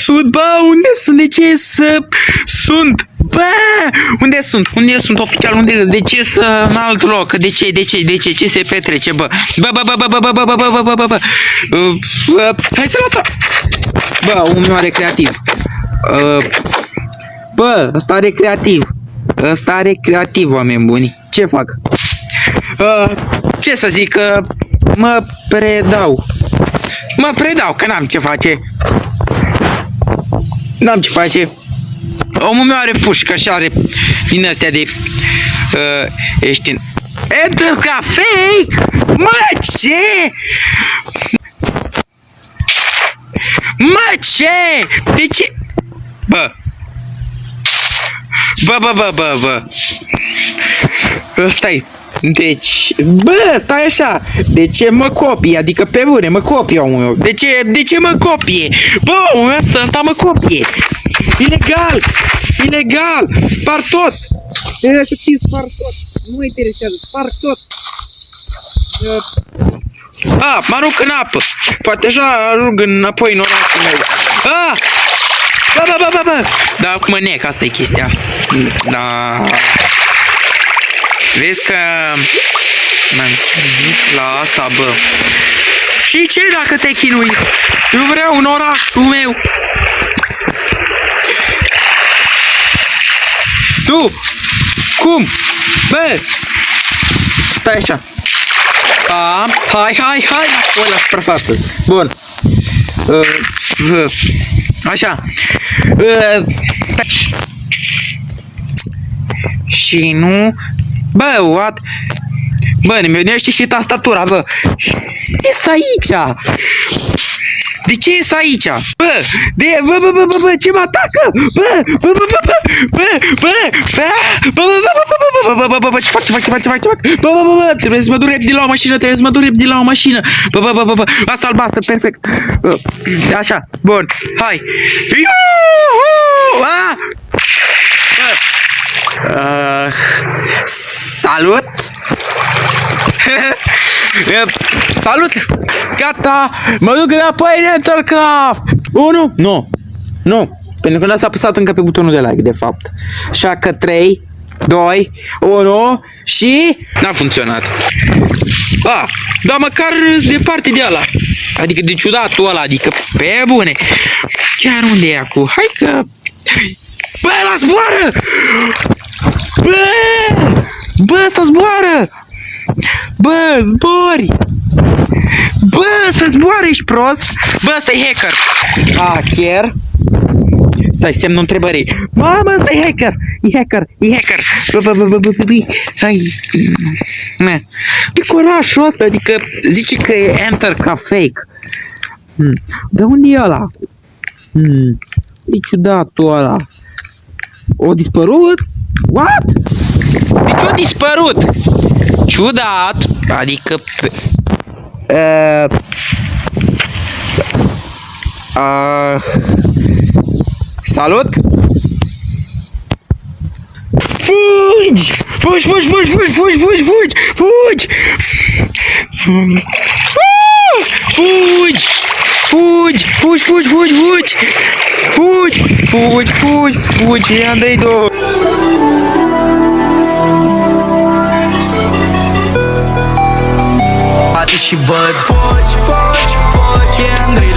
sunt, bă, unde sunt? De ce să sunt? Bă, unde sunt? Unde sunt oficial? Unde sunt? De ce să în alt loc? De ce? Ce se petrece, bă? Bă, hai să lăsa. Bă, un mare creativ. Bă, ăsta are creativ. Ăsta are creativ, oameni buni. Ce fac? Ce să zic? Mă predau. Mă predau, că n-am ce face. N-am ce face. Omul meu are pușcă și are din astea de ești în Enter Cafe. Mă, ce? Mă, ce? De ce? Bă. Stai. Deci, bă, stai așa. De ce mă copie? Adică pe bune, mă copie omul meu. De ce mă copie? Bă, omul meu ăsta mă copie. Ilegal. Spar tot. Trebuie să știi, spar tot. Nu mă interesează, spar tot. Mă arunc în apă. Poate așa ajung înapoi în orașul meu. Bă. Da, acum mă nec, asta e chestia. Da. Vezi că m-am chinuit la asta, bă. Și ce dacă te chinui? Eu vreau un orașul meu. Tu! Cum? Bă! Stai așa. Hai, apoi la suprafață. Bun. Așa. Și nu... Bă, what? Bă, ne venește și tastatura, bă. Ce-s aici? De ce e aici? Bă, ce mă atacă? Bă, ce fac? Bă, trebuie să mă duc repede la o mașină, Bă, asta albastră, perfect. Așa, bun, hai. Salut! Salut! Gata! Mă duc înapoi în Entercraft! 1? Nu! Pentru că n-ați apăsat încă pe butonul de like, de fapt. Așa că 3, 2, 1 și... N-a funcționat. Dar măcar departe de ăla. Adică de ciudatul ăla, adică pe bune. Chiar unde e acum? Hai că... Bă, ăla zboară! Bă, ăsta zboară! Bă, zbori! Bă, ăsta zboară, ești prost? Bă, ăsta e hacker! Hacker? Stai, semnul întrebării. Mamă, ăsta e hacker! E hacker! Stai... E orașul ăsta, adică zice că e Enter Cafe. De unde e ăla? E ciudatul ăla. O dispărut? What? Deci o dispărut? Ciudat, adică Salut? Fugi! Fugi! I-am două. Și văd foci, e Andrei